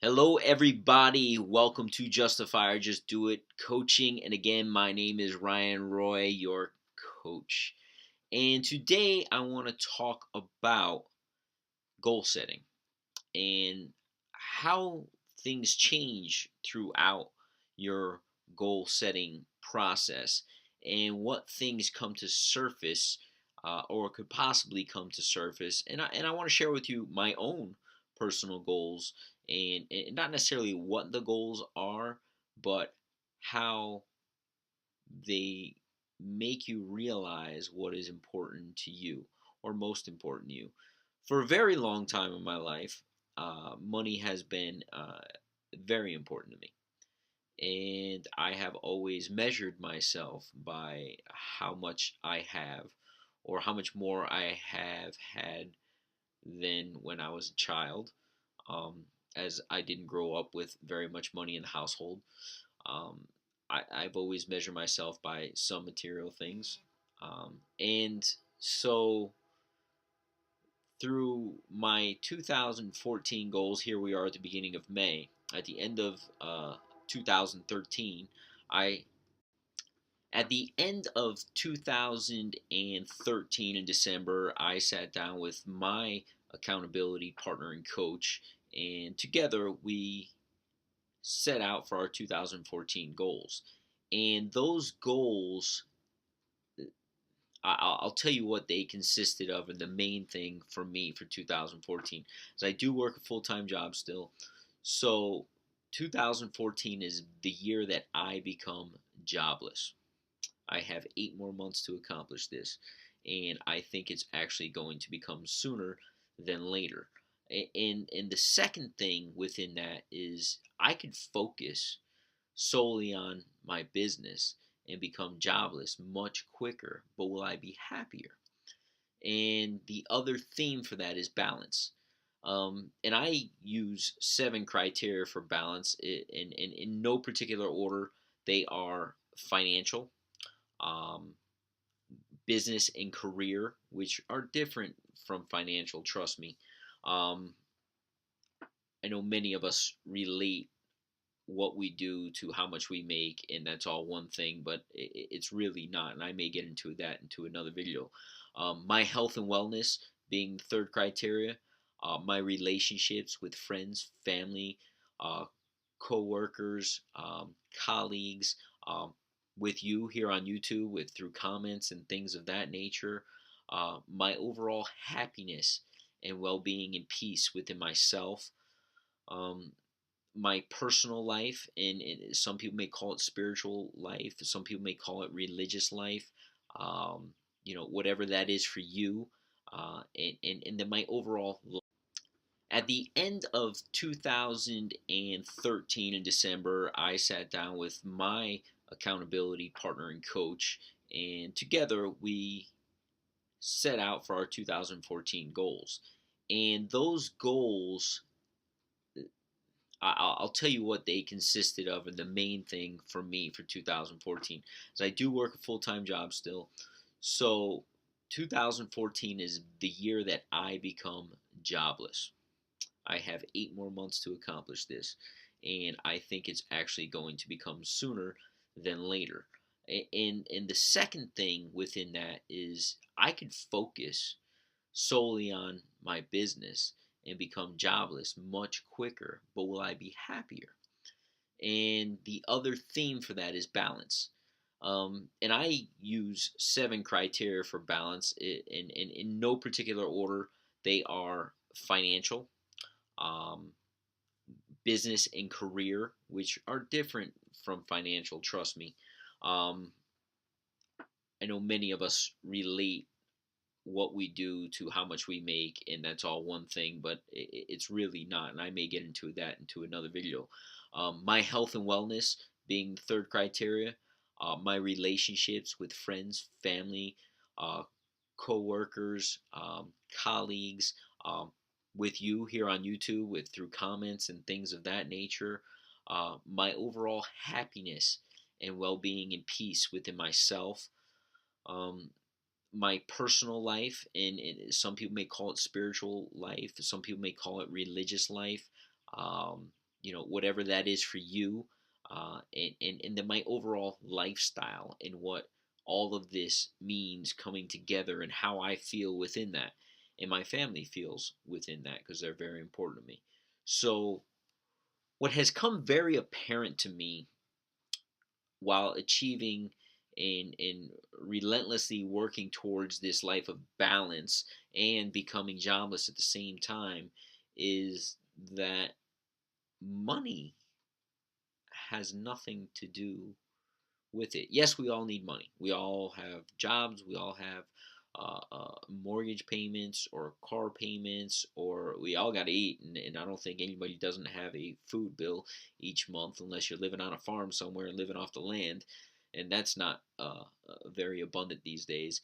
Hello, everybody. Welcome to Justify or Just Do It Coaching. And again, my name is Ryan Roy, your coach. And today I want to talk about goal setting and how things change throughout your goal setting process and what things come to surface or could possibly come to surface. And I want to share with you my own personal goals and not necessarily what the goals are, but how they make you realize what is important to you or most important to you. For a very long time in my life, money has been very important to me. And I have always measured myself by how much I have or how much more I have had than when I was a child, um, as I didn't grow up with very much money in the household. Um, I've always measured myself by some material things. And so through my 2014 goals, here we are at the beginning of May. At the end of 2013, I at the end of 2013 in December, I sat down with my accountability partner and coach, and together we set out for our 2014 goals. And those goals, I'll tell you what they consisted of, and the main thing for me for 2014 is I do work a full time job still. So 2014 is the year that I become jobless. I have 8 more months to accomplish this, and I think it's actually going to become sooner than later. And the second thing within that is I could focus solely on my business and become jobless much quicker, but will I be happier? And the other theme for that is balance. And I use 7 criteria for balance in no particular order. They are financial, um, business, and career, which are different from financial, trust me. Um, I know many of us relate what we do to how much we make, and that's all one thing, but it's really not. And I may get into that into another video. My health and wellness being the third criteria, my relationships with friends, family, uh, co-workers, colleagues, um, with you here on YouTube, with through comments and things of that nature, my overall happiness and well-being and peace within myself. Um, my personal life, and some people may call it spiritual life, some people may call it religious life, um, whatever that is for you, and then my overall life. At the end of 2013 in December, I sat down with my accountability partner and coach, and together we set out for our 2014 goals. And those goals, I'll tell you what they consisted of, and the main thing for me for 2014 is I do work a full time job still. So 2014 is the year that I become jobless. I have 8 more months to accomplish this, and I think it's actually going to become sooner than later. And the second thing within that is I could focus solely on my business and become jobless much quicker, but will I be happier? And the other theme for that is balance. And I use 7 criteria for balance in no particular order. They are financial, um, business, and career, which are different from financial, trust me. Um, I know many of us relate what we do to how much we make, and that's all one thing, but it's really not. And I may get into that into another video. My health and wellness being the third criteria, my relationships with friends, family, uh, co-workers, colleagues, um, with you here on YouTube, with through comments and things of that nature, my overall happiness and well-being and peace within myself. Um, my personal life, and some people may call it spiritual life, some people may call it religious life, um, whatever that is for you, and then my overall lifestyle and what all of this means coming together and how I feel within that, and my family feels within that because they're very important to me. So, what has come very apparent to me while achieving and relentlessly working towards this life of balance and becoming jobless at the same time is that money has nothing to do with it. Yes, we all need money. We all have jobs. We all have mortgage payments or car payments, or we all got to eat. And I don't think anybody doesn't have a food bill each month unless you're living on a farm somewhere and living off the land. And that's not very abundant these days.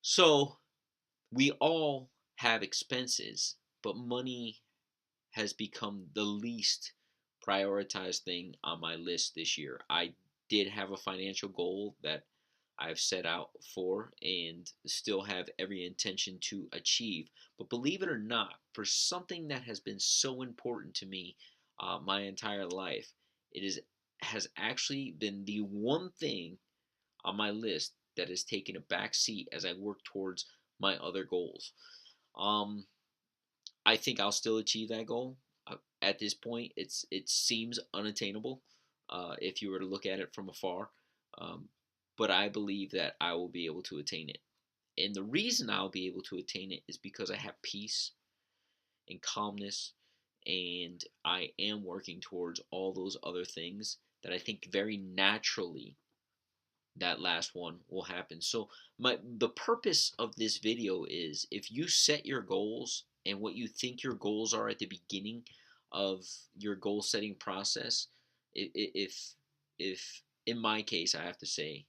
So we all have expenses, but money has become the least prioritized thing on my list this year. I did have a financial goal that I've set out for and still have every intention to achieve. But believe it or not, for something that has been so important to me my entire life, it has actually been the one thing on my list that has taken a back seat as I work towards my other goals. Um, I think I'll still achieve that goal. At this point, it seems unattainable if you were to look at it from afar, um, but I believe that I will be able to attain it. And the reason I'll be able to attain it is because I have peace and calmness, and I am working towards all those other things that I think very naturally that last one will happen. So the purpose of this video is if you set your goals and what you think your goals are at the beginning of your goal setting process, if in my case I have to say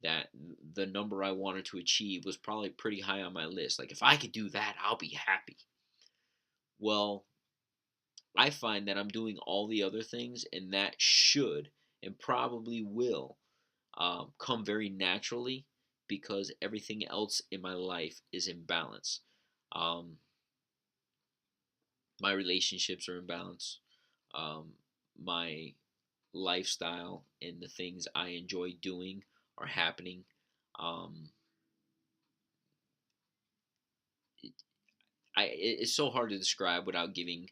that the number I wanted to achieve was probably pretty high on my list. Like if I could do that, I'll be happy. Well, I find that I'm doing all the other things, and that should and probably will come very naturally because everything else in my life is in balance. Um, my relationships are in balance. Um, my lifestyle and the things I enjoy doing are happening. Um, it, it's so hard to describe without giving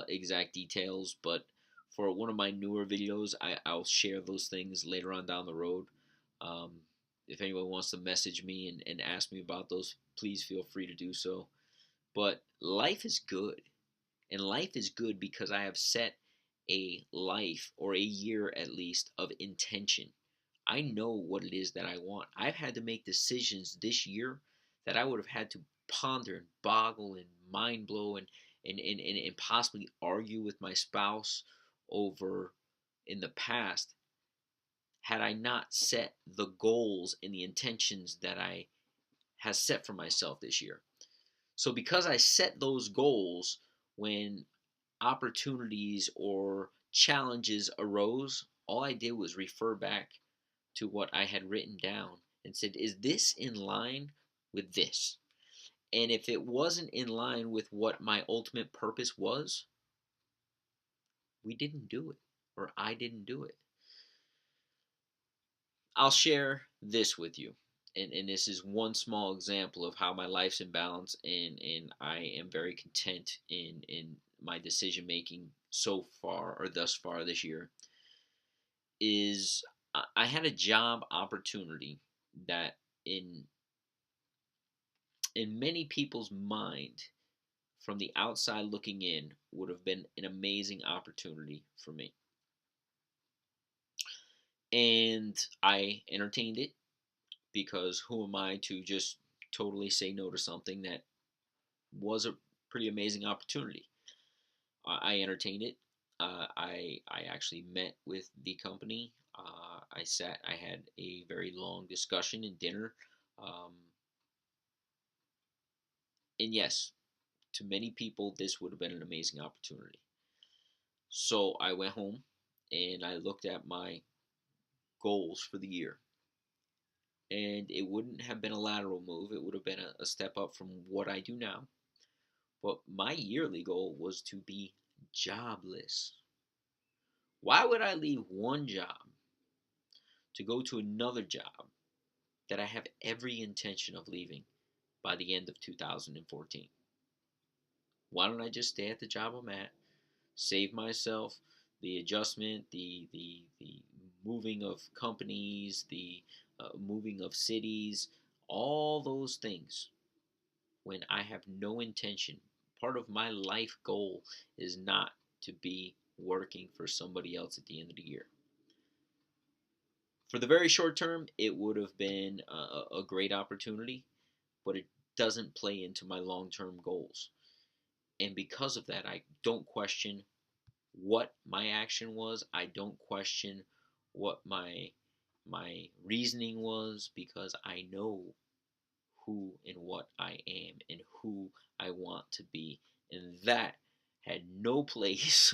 exact details, but for one of my newer videos, I'll share those things later on down the road. Um, if anyone wants to message me and ask me about those, please feel free to do so. But life is good. And life is good because I have set a life or a year at least of intention. I know what it is that I want. I've had to make decisions this year that I would have had to ponder and boggle and mind blow and possibly argue with my spouse over in the past had I not set the goals and the intentions that I has set for myself this year. So because I set those goals when opportunities or challenges arose, all I did was refer back to what I had written down and said, is this in line with this? And if it wasn't in line with what my ultimate purpose was, we didn't do it, or I didn't do it. I'll share this with you. And this is one small example of how my life's in balance, and I am very content in my decision making so far or thus far this year. Is I had a job opportunity that in many people's mind from the outside looking in would have been an amazing opportunity for me. And I entertained it because who am I to just totally say no to something that was a pretty amazing opportunity? I entertained it. I actually met with the company. I had a very long discussion and dinner. Um, and yes, to many people, this would have been an amazing opportunity. So I went home and I looked at my goals for the year. And it wouldn't have been a lateral move, it would have been a step up from what I do now. But my yearly goal was to be jobless. Why would I leave one job to go to another job that I have every intention of leaving by the end of 2014? Why don't I just stay at the job I'm at, save myself the adjustment, the moving of companies, the moving of cities, all those things when I have no intention. Part of my life goal is not to be working for somebody else at the end of the year. For the very short term, it would have been a great opportunity, but it doesn't play into my long term goals. And because of that, I don't question what my action was. I don't question what my reasoning was, because I know who and what I am and who I want to be. And that had no place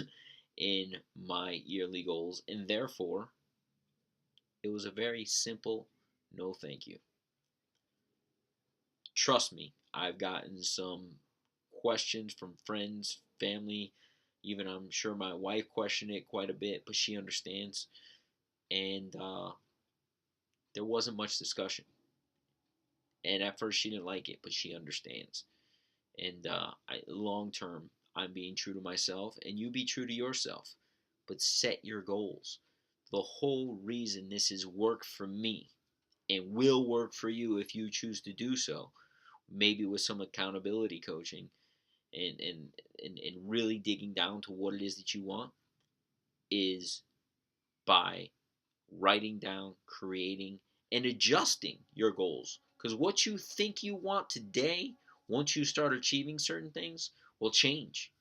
in my yearly goals, and therefore it was a very simple no thank you. Trust me, I've gotten some questions from friends, family, even I'm sure my wife questioned it quite a bit, but she understands. And there wasn't much discussion. And at first, she didn't like it, but she understands. And long term, I'm being true to myself, and you be true to yourself. But set your goals. The whole reason this is work for me and will work for you if you choose to do so, maybe with some accountability coaching and really digging down to what it is that you want, is by writing down, creating, and adjusting your goals. Because what you think you want today, once you start achieving certain things, will change.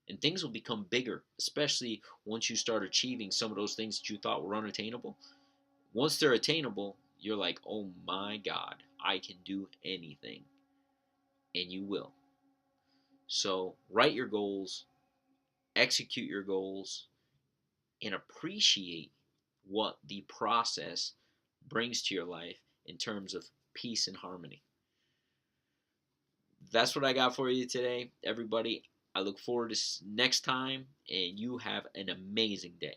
And things will become bigger, especially once you start achieving some of those things that you thought were unattainable. Once they're attainable, you're like, oh my God, I can do anything. And you will. So write your goals, execute your goals, and appreciate what the process brings to your life in terms of peace and harmony. That's what I got for you today, everybody. I look forward to next time, and you have an amazing day.